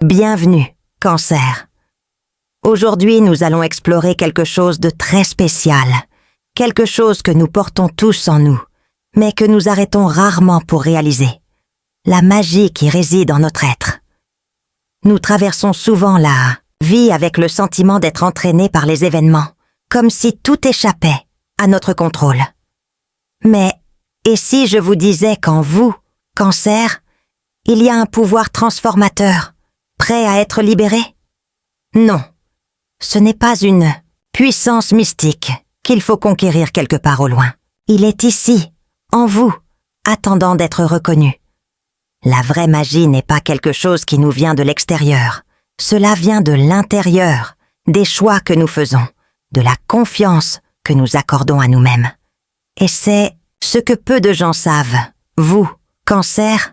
Bienvenue, Cancer. Aujourd'hui, nous allons explorer quelque chose de très spécial, quelque chose que nous portons tous en nous, mais que nous arrêtons rarement pour réaliser. La magie qui réside en notre être. Nous traversons souvent la vie avec le sentiment d'être entraînés par les événements, comme si tout échappait à notre contrôle. Mais, et si je vous disais qu'en vous, Cancer, il y a un pouvoir transformateur, prêt à être libéré? Non, ce n'est pas une puissance mystique qu'il faut conquérir quelque part au loin. Il est ici, en vous, attendant d'être reconnu. La vraie magie n'est pas quelque chose qui nous vient de l'extérieur. Cela vient de l'intérieur, des choix que nous faisons, de la confiance que nous accordons à nous-mêmes. Et c'est ce que peu de gens savent. Vous, Cancer,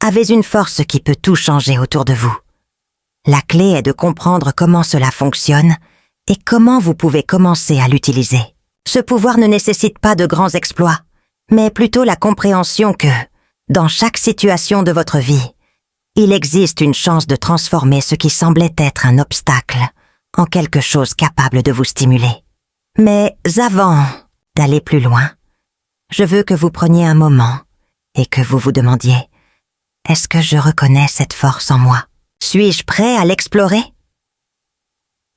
avez une force qui peut tout changer autour de vous. La clé est de comprendre comment cela fonctionne et comment vous pouvez commencer à l'utiliser. Ce pouvoir ne nécessite pas de grands exploits, mais plutôt la compréhension que, dans chaque situation de votre vie, il existe une chance de transformer ce qui semblait être un obstacle en quelque chose capable de vous stimuler. Mais avant d'aller plus loin, je veux que vous preniez un moment et que vous vous demandiez « Est-ce que je reconnais cette force en moi? Suis-je prêt à l'explorer ?»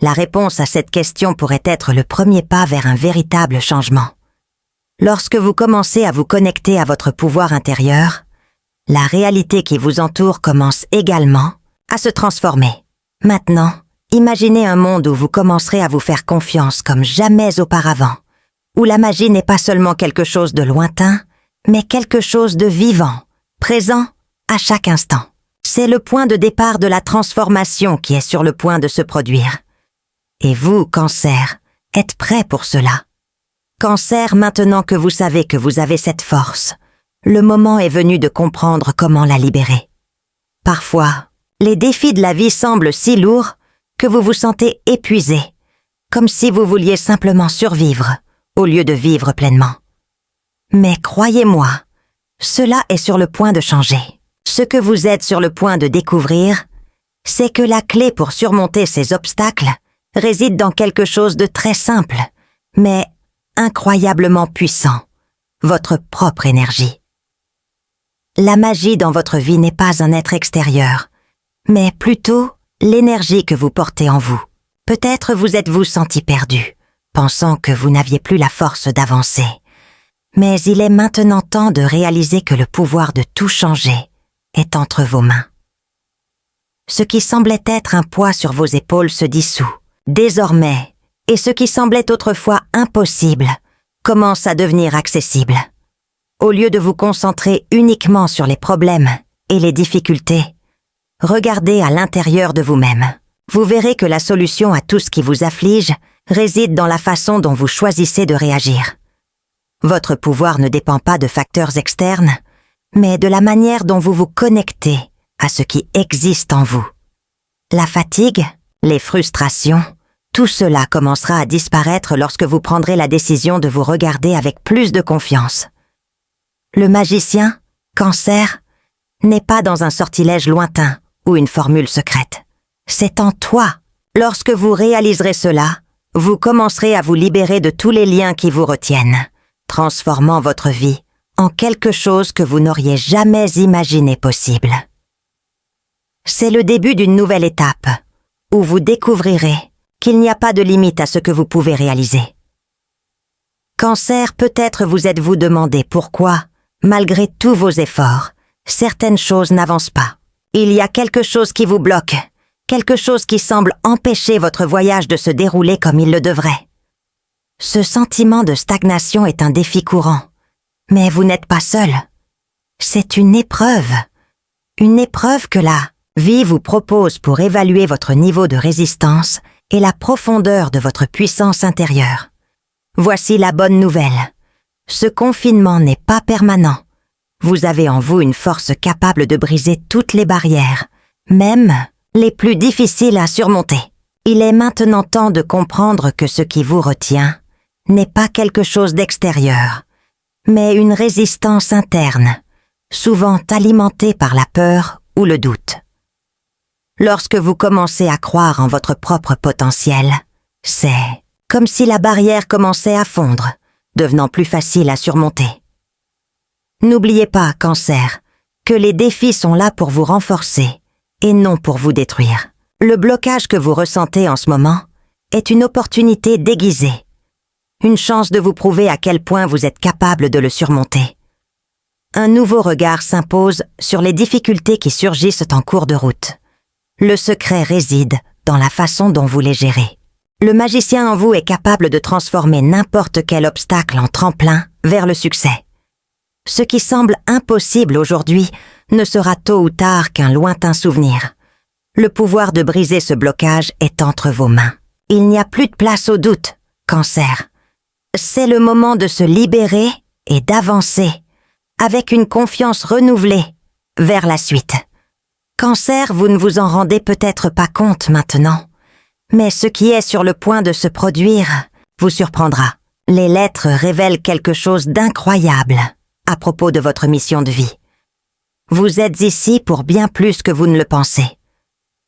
La réponse à cette question pourrait être le premier pas vers un véritable changement. Lorsque vous commencez à vous connecter à votre pouvoir intérieur, la réalité qui vous entoure commence également à se transformer. Maintenant, imaginez un monde où vous commencerez à vous faire confiance comme jamais auparavant, où la magie n'est pas seulement quelque chose de lointain, mais quelque chose de vivant, présent à chaque instant. C'est le point de départ de la transformation qui est sur le point de se produire. Et vous, Cancer, êtes prêt pour cela. Cancer, maintenant que vous savez que vous avez cette force, le moment est venu de comprendre comment la libérer. Parfois, les défis de la vie semblent si lourds que vous vous sentez épuisé, comme si vous vouliez simplement survivre au lieu de vivre pleinement. Mais croyez-moi, cela est sur le point de changer. Ce que vous êtes sur le point de découvrir, c'est que la clé pour surmonter ces obstacles réside dans quelque chose de très simple, mais incroyablement puissant, votre propre énergie. La magie dans votre vie n'est pas un être extérieur, mais plutôt l'énergie que vous portez en vous. Peut-être vous êtes-vous senti perdu, pensant que vous n'aviez plus la force d'avancer. Mais il est maintenant temps de réaliser que le pouvoir de tout changer est entre vos mains. Ce qui semblait être un poids sur vos épaules se dissout. Désormais, et ce qui semblait autrefois impossible commence à devenir accessible. Au lieu de vous concentrer uniquement sur les problèmes et les difficultés, regardez à l'intérieur de vous-même. Vous verrez que la solution à tout ce qui vous afflige réside dans la façon dont vous choisissez de réagir. Votre pouvoir ne dépend pas de facteurs externes, mais de la manière dont vous vous connectez à ce qui existe en vous. La fatigue, les frustrations, tout cela commencera à disparaître lorsque vous prendrez la décision de vous regarder avec plus de confiance. Le magicien, Cancer, n'est pas dans un sortilège lointain ou une formule secrète. C'est en toi. Lorsque vous réaliserez cela, vous commencerez à vous libérer de tous les liens qui vous retiennent, transformant votre vie en quelque chose que vous n'auriez jamais imaginé possible. C'est le début d'une nouvelle étape, où vous découvrirez qu'il n'y a pas de limite à ce que vous pouvez réaliser. Cancer, peut-être vous êtes-vous demandé pourquoi, malgré tous vos efforts, certaines choses n'avancent pas. Il y a quelque chose qui vous bloque, quelque chose qui semble empêcher votre voyage de se dérouler comme il le devrait. Ce sentiment de stagnation est un défi courant, mais vous n'êtes pas seul. C'est une épreuve que la vie vous propose pour évaluer votre niveau de résistance et la profondeur de votre puissance intérieure. Voici la bonne nouvelle. Ce confinement n'est pas permanent. Vous avez en vous une force capable de briser toutes les barrières, même les plus difficiles à surmonter. Il est maintenant temps de comprendre que ce qui vous retient n'est pas quelque chose d'extérieur, mais une résistance interne, souvent alimentée par la peur ou le doute. Lorsque vous commencez à croire en votre propre potentiel, c'est comme si la barrière commençait à fondre, devenant plus facile à surmonter. N'oubliez pas, Cancer, que les défis sont là pour vous renforcer et non pour vous détruire. Le blocage que vous ressentez en ce moment est une opportunité déguisée, une chance de vous prouver à quel point vous êtes capable de le surmonter. Un nouveau regard s'impose sur les difficultés qui surgissent en cours de route. Le secret réside dans la façon dont vous les gérez. Le magicien en vous est capable de transformer n'importe quel obstacle en tremplin vers le succès. Ce qui semble impossible aujourd'hui ne sera tôt ou tard qu'un lointain souvenir. Le pouvoir de briser ce blocage est entre vos mains. Il n'y a plus de place au doute, Cancer. C'est le moment de se libérer et d'avancer, avec une confiance renouvelée, vers la suite. Cancer, vous ne vous en rendez peut-être pas compte maintenant, mais ce qui est sur le point de se produire vous surprendra. Les lettres révèlent quelque chose d'incroyable à propos de votre mission de vie. Vous êtes ici pour bien plus que vous ne le pensez.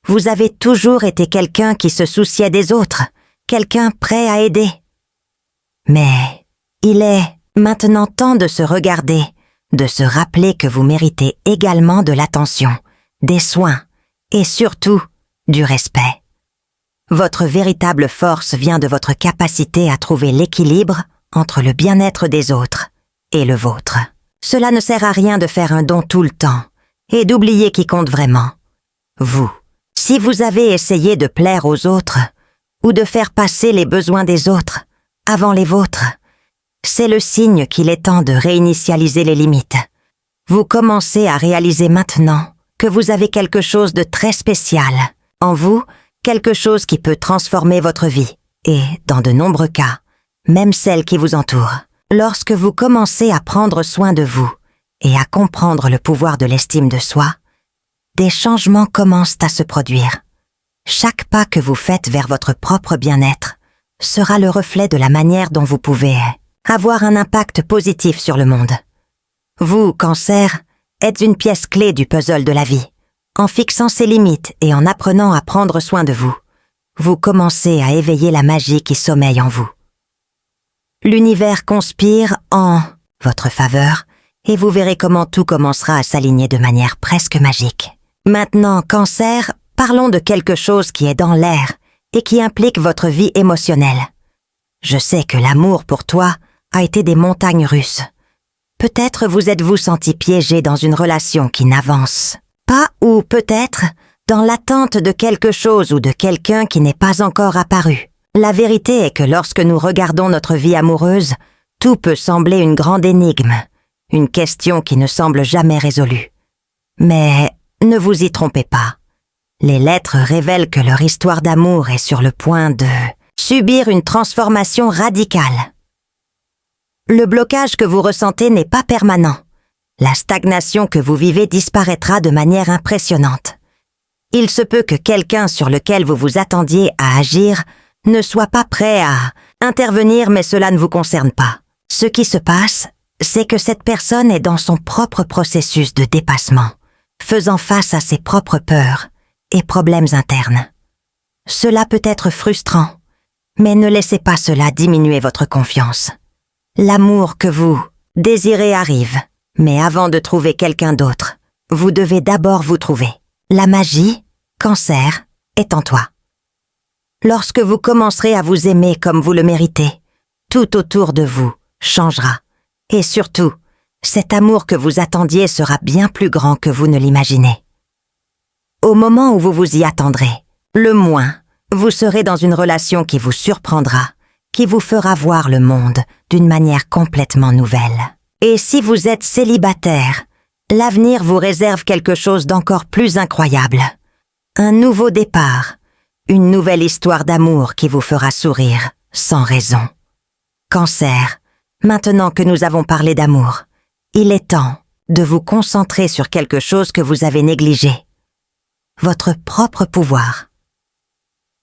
Vous avez toujours été quelqu'un qui se souciait des autres, quelqu'un prêt à aider. Mais il est maintenant temps de se regarder, de se rappeler que vous méritez également de l'attention, des soins et surtout du respect. Votre véritable force vient de votre capacité à trouver l'équilibre entre le bien-être des autres et le vôtre. Cela ne sert à rien de faire un don tout le temps et d'oublier qui compte vraiment. Vous. Si vous avez essayé de plaire aux autres ou de faire passer les besoins des autres avant les vôtres, c'est le signe qu'il est temps de réinitialiser les limites. Vous commencez à réaliser maintenant que vous avez quelque chose de très spécial en vous, quelque chose qui peut transformer votre vie et, dans de nombreux cas, même celle qui vous entoure. Lorsque vous commencez à prendre soin de vous et à comprendre le pouvoir de l'estime de soi, des changements commencent à se produire. Chaque pas que vous faites vers votre propre bien-être sera le reflet de la manière dont vous pouvez avoir un impact positif sur le monde. Vous, Cancer, êtes une pièce clé du puzzle de la vie. En fixant ses limites et en apprenant à prendre soin de vous, vous commencez à éveiller la magie qui sommeille en vous. L'univers conspire en votre faveur et vous verrez comment tout commencera à s'aligner de manière presque magique. Maintenant, Cancer, parlons de quelque chose qui est dans l'air et qui implique votre vie émotionnelle. Je sais que l'amour pour toi a été des montagnes russes. Peut-être vous êtes-vous senti piégé dans une relation qui n'avance pas, ou peut-être dans l'attente de quelque chose ou de quelqu'un qui n'est pas encore apparu. La vérité est que lorsque nous regardons notre vie amoureuse, tout peut sembler une grande énigme, une question qui ne semble jamais résolue. Mais ne vous y trompez pas. Les lettres révèlent que leur histoire d'amour est sur le point de subir une transformation radicale. Le blocage que vous ressentez n'est pas permanent. La stagnation que vous vivez disparaîtra de manière impressionnante. Il se peut que quelqu'un sur lequel vous vous attendiez à agir ne soit pas prêt à intervenir, mais cela ne vous concerne pas. Ce qui se passe, c'est que cette personne est dans son propre processus de dépassement, faisant face à ses propres peurs et problèmes internes. Cela peut être frustrant, mais ne laissez pas cela diminuer votre confiance. L'amour que vous désirez arrive, mais avant de trouver quelqu'un d'autre, vous devez d'abord vous trouver. La magie, Cancer, est en toi. Lorsque vous commencerez à vous aimer comme vous le méritez, tout autour de vous changera. Et surtout, cet amour que vous attendiez sera bien plus grand que vous ne l'imaginez. Au moment où vous vous y attendrez, le moins, vous serez dans une relation qui vous surprendra, qui vous fera voir le monde d'une manière complètement nouvelle. Et si vous êtes célibataire, l'avenir vous réserve quelque chose d'encore plus incroyable. Un nouveau départ, une nouvelle histoire d'amour qui vous fera sourire sans raison. Cancer, maintenant que nous avons parlé d'amour, il est temps de vous concentrer sur quelque chose que vous avez négligé. Votre propre pouvoir.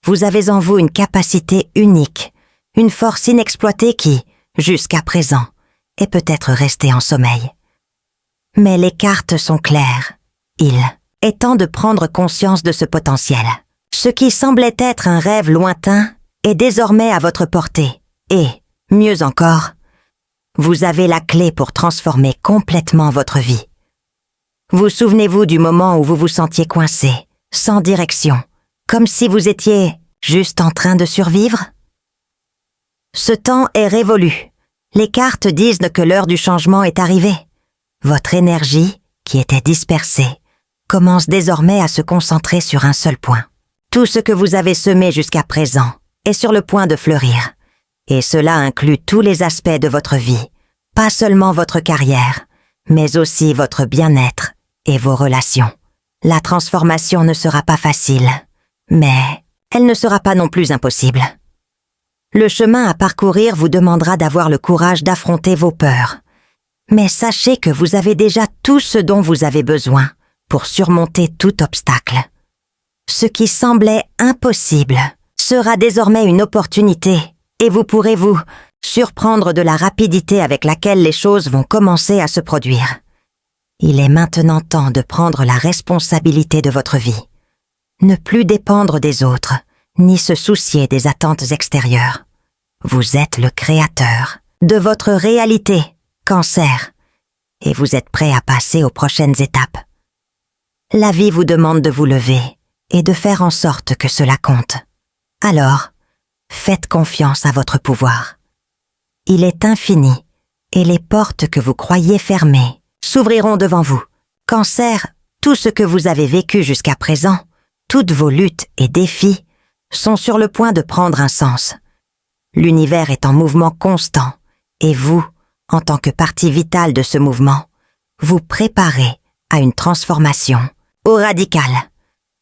Vous avez en vous une capacité unique, une force inexploitée qui, jusqu'à présent, est peut-être restée en sommeil. Mais les cartes sont claires. Il est temps de prendre conscience de ce potentiel. Ce qui semblait être un rêve lointain est désormais à votre portée. Et, mieux encore, vous avez la clé pour transformer complètement votre vie. Vous souvenez-vous du moment où vous vous sentiez coincé, sans direction, comme si vous étiez juste en train de survivre? Ce temps est révolu. Les cartes disent que l'heure du changement est arrivée. Votre énergie, qui était dispersée, commence désormais à se concentrer sur un seul point. Tout ce que vous avez semé jusqu'à présent est sur le point de fleurir. Et cela inclut tous les aspects de votre vie, pas seulement votre carrière, mais aussi votre bien-être et vos relations. La transformation ne sera pas facile, mais elle ne sera pas non plus impossible. Le chemin à parcourir vous demandera d'avoir le courage d'affronter vos peurs. Mais sachez que vous avez déjà tout ce dont vous avez besoin pour surmonter tout obstacle. Ce qui semblait impossible sera désormais une opportunité et vous pourrez vous surprendre de la rapidité avec laquelle les choses vont commencer à se produire. Il est maintenant temps de prendre la responsabilité de votre vie. Ne plus dépendre des autres, ni se soucier des attentes extérieures. Vous êtes le créateur de votre réalité, Cancer, et vous êtes prêt à passer aux prochaines étapes. La vie vous demande de vous lever et de faire en sorte que cela compte. Alors, faites confiance à votre pouvoir. Il est infini et les portes que vous croyez fermées s'ouvriront devant vous. Cancer, tout ce que vous avez vécu jusqu'à présent, toutes vos luttes et défis sont sur le point de prendre un sens. L'univers est en mouvement constant et vous, en tant que partie vitale de ce mouvement, vous préparez à une transformation au radical.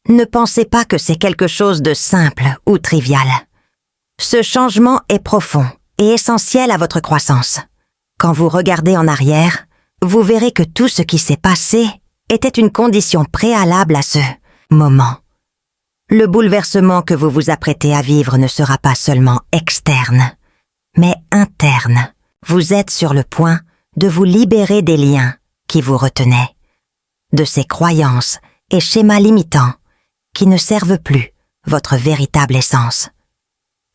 Ne pensez pas que c'est quelque chose de simple ou trivial. Ce changement est profond et essentiel à votre croissance. Quand vous regardez en arrière, vous verrez que tout ce qui s'est passé était une condition préalable à ce moment. Le bouleversement que vous vous apprêtez à vivre ne sera pas seulement externe, mais interne. Vous êtes sur le point de vous libérer des liens qui vous retenaient, de ces croyances et schémas limitants qui ne servent plus votre véritable essence.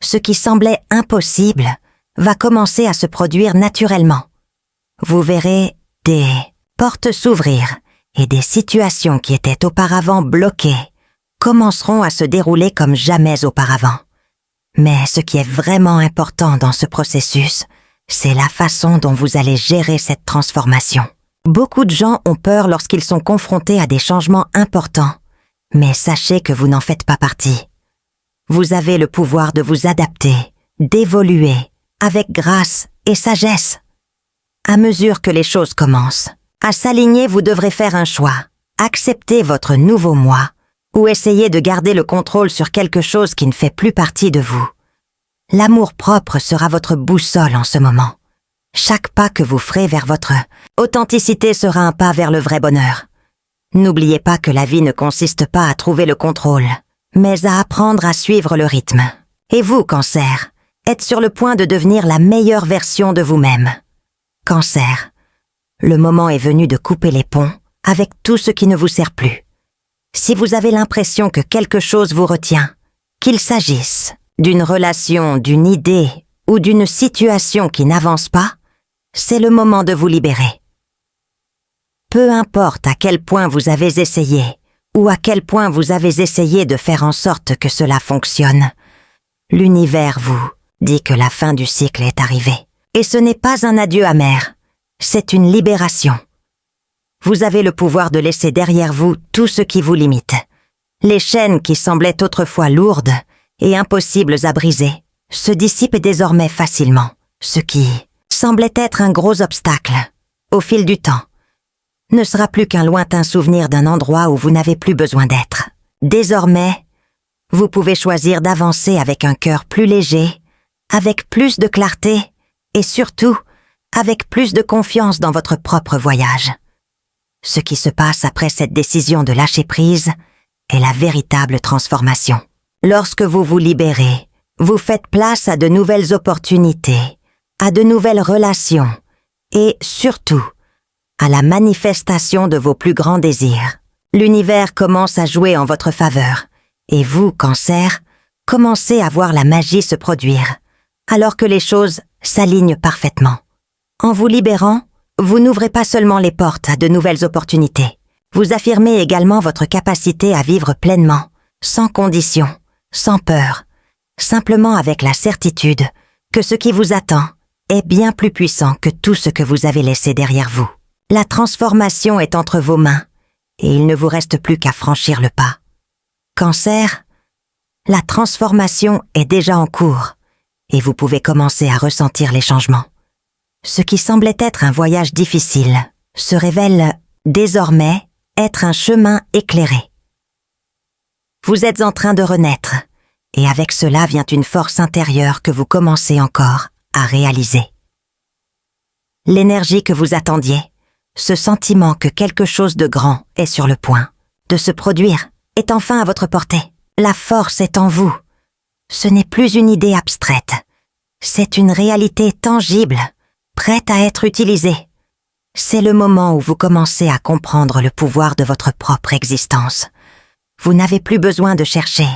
Ce qui semblait impossible va commencer à se produire naturellement. Vous verrez des portes s'ouvrir et des situations qui étaient auparavant bloquées commenceront à se dérouler comme jamais auparavant. Mais ce qui est vraiment important dans ce processus, c'est la façon dont vous allez gérer cette transformation. Beaucoup de gens ont peur lorsqu'ils sont confrontés à des changements importants, mais sachez que vous n'en faites pas partie. Vous avez le pouvoir de vous adapter, d'évoluer, avec grâce et sagesse. À mesure que les choses commencent à s'aligner, vous devrez faire un choix, accepter votre nouveau moi, ou essayer de garder le contrôle sur quelque chose qui ne fait plus partie de vous. L'amour-propre sera votre boussole en ce moment. Chaque pas que vous ferez vers votre authenticité sera un pas vers le vrai bonheur. N'oubliez pas que la vie ne consiste pas à trouver le contrôle, mais à apprendre à suivre le rythme. Et vous, Cancer, êtes sur le point de devenir la meilleure version de vous-même. Cancer, le moment est venu de couper les ponts avec tout ce qui ne vous sert plus. Si vous avez l'impression que quelque chose vous retient, qu'il s'agisse d'une relation, d'une idée ou d'une situation qui n'avance pas, c'est le moment de vous libérer. Peu importe à quel point vous avez essayé ou à quel point vous avez essayé de faire en sorte que cela fonctionne, l'univers vous dit que la fin du cycle est arrivée. Et ce n'est pas un adieu amer, c'est une libération. Vous avez le pouvoir de laisser derrière vous tout ce qui vous limite. Les chaînes qui semblaient autrefois lourdes et impossibles à briser se dissipent désormais facilement. Ce qui semblait être un gros obstacle, au fil du temps, ne sera plus qu'un lointain souvenir d'un endroit où vous n'avez plus besoin d'être. Désormais, vous pouvez choisir d'avancer avec un cœur plus léger, avec plus de clarté et surtout avec plus de confiance dans votre propre voyage. Ce qui se passe après cette décision de lâcher prise est la véritable transformation. Lorsque vous vous libérez, vous faites place à de nouvelles opportunités, à de nouvelles relations et, surtout, à la manifestation de vos plus grands désirs. L'univers commence à jouer en votre faveur, et vous, Cancer, commencez à voir la magie se produire, alors que les choses s'alignent parfaitement. En vous libérant, vous n'ouvrez pas seulement les portes à de nouvelles opportunités, vous affirmez également votre capacité à vivre pleinement, sans condition, sans peur, simplement avec la certitude que ce qui vous attend est bien plus puissant que tout ce que vous avez laissé derrière vous. La transformation est entre vos mains, et il ne vous reste plus qu'à franchir le pas. Cancer, la transformation est déjà en cours, et vous pouvez commencer à ressentir les changements. Ce qui semblait être un voyage difficile se révèle désormais être un chemin éclairé. Vous êtes en train de renaître, et avec cela vient une force intérieure que vous commencez encore à réaliser. L'énergie que vous attendiez, ce sentiment que quelque chose de grand est sur le point de se produire, est enfin à votre portée. La force est en vous. Ce n'est plus une idée abstraite. C'est une réalité tangible, prête à être utilisée. C'est le moment où vous commencez à comprendre le pouvoir de votre propre existence. Vous n'avez plus besoin de chercher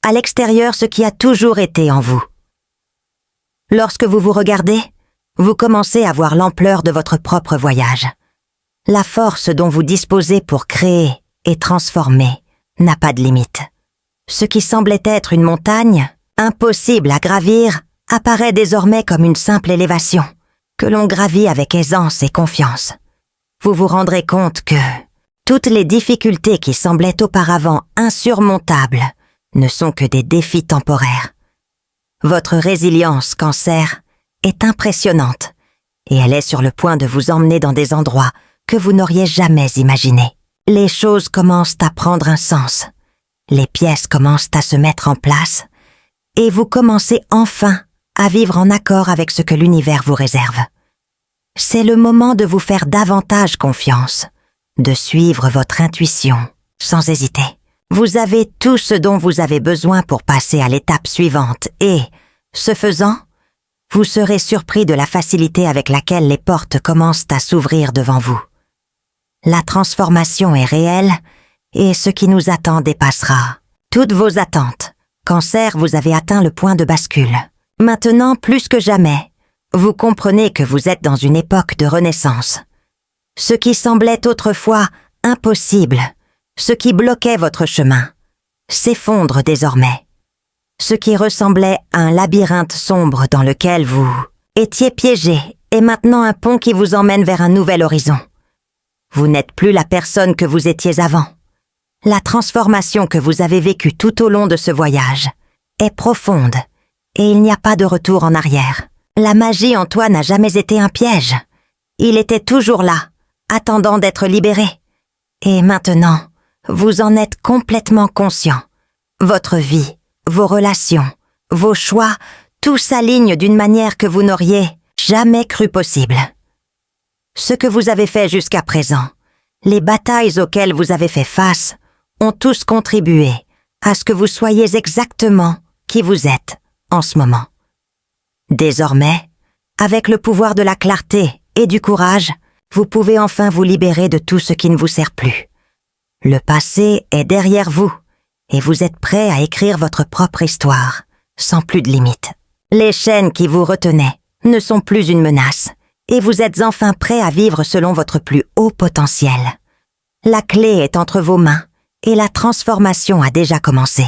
à l'extérieur ce qui a toujours été en vous. Lorsque vous vous regardez, vous commencez à voir l'ampleur de votre propre voyage. La force dont vous disposez pour créer et transformer n'a pas de limite. Ce qui semblait être une montagne, impossible à gravir, apparaît désormais comme une simple élévation, que l'on gravit avec aisance et confiance. Vous vous rendrez compte que toutes les difficultés qui semblaient auparavant insurmontables ne sont que des défis temporaires. Votre résilience, Cancer, est impressionnante, et elle est sur le point de vous emmener dans des endroits que vous n'auriez jamais imaginés. Les choses commencent à prendre un sens, les pièces commencent à se mettre en place, et vous commencez enfin à vivre en accord avec ce que l'univers vous réserve. C'est le moment de vous faire davantage confiance, de suivre votre intuition, sans hésiter. Vous avez tout ce dont vous avez besoin pour passer à l'étape suivante et, ce faisant, vous serez surpris de la facilité avec laquelle les portes commencent à s'ouvrir devant vous. La transformation est réelle et ce qui nous attend dépassera toutes vos attentes. Cancer, vous avez atteint le point de bascule. Maintenant, plus que jamais, vous comprenez que vous êtes dans une époque de renaissance. Ce qui semblait autrefois impossible, ce qui bloquait votre chemin, s'effondre désormais. Ce qui ressemblait à un labyrinthe sombre dans lequel vous étiez piégé est maintenant un pont qui vous emmène vers un nouvel horizon. Vous n'êtes plus la personne que vous étiez avant. La transformation que vous avez vécue tout au long de ce voyage est profonde et il n'y a pas de retour en arrière. La magie en toi n'a jamais été un piège. Il était toujours là, attendant d'être libéré. Et maintenant, vous en êtes complètement conscient. Votre vie, vos relations, vos choix, tout s'aligne d'une manière que vous n'auriez jamais cru possible. Ce que vous avez fait jusqu'à présent, les batailles auxquelles vous avez fait face, ont tous contribué à ce que vous soyez exactement qui vous êtes en ce moment. Désormais, avec le pouvoir de la clarté et du courage, vous pouvez enfin vous libérer de tout ce qui ne vous sert plus. Le passé est derrière vous et vous êtes prêt à écrire votre propre histoire, sans plus de limites. Les chaînes qui vous retenaient ne sont plus une menace et vous êtes enfin prêt à vivre selon votre plus haut potentiel. La clé est entre vos mains et la transformation a déjà commencé.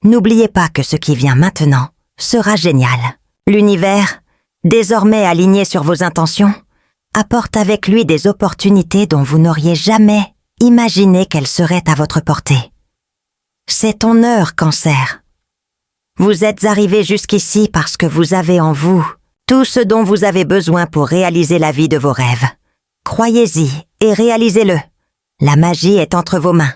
N'oubliez pas que ce qui vient maintenant sera génial. L'univers, désormais aligné sur vos intentions, apporte avec lui des opportunités dont vous n'auriez jamais imaginé qu'elles seraient à votre portée. C'est ton heure, Cancer. Vous êtes arrivé jusqu'ici parce que vous avez en vous tout ce dont vous avez besoin pour réaliser la vie de vos rêves. Croyez-y et réalisez-le. La magie est entre vos mains.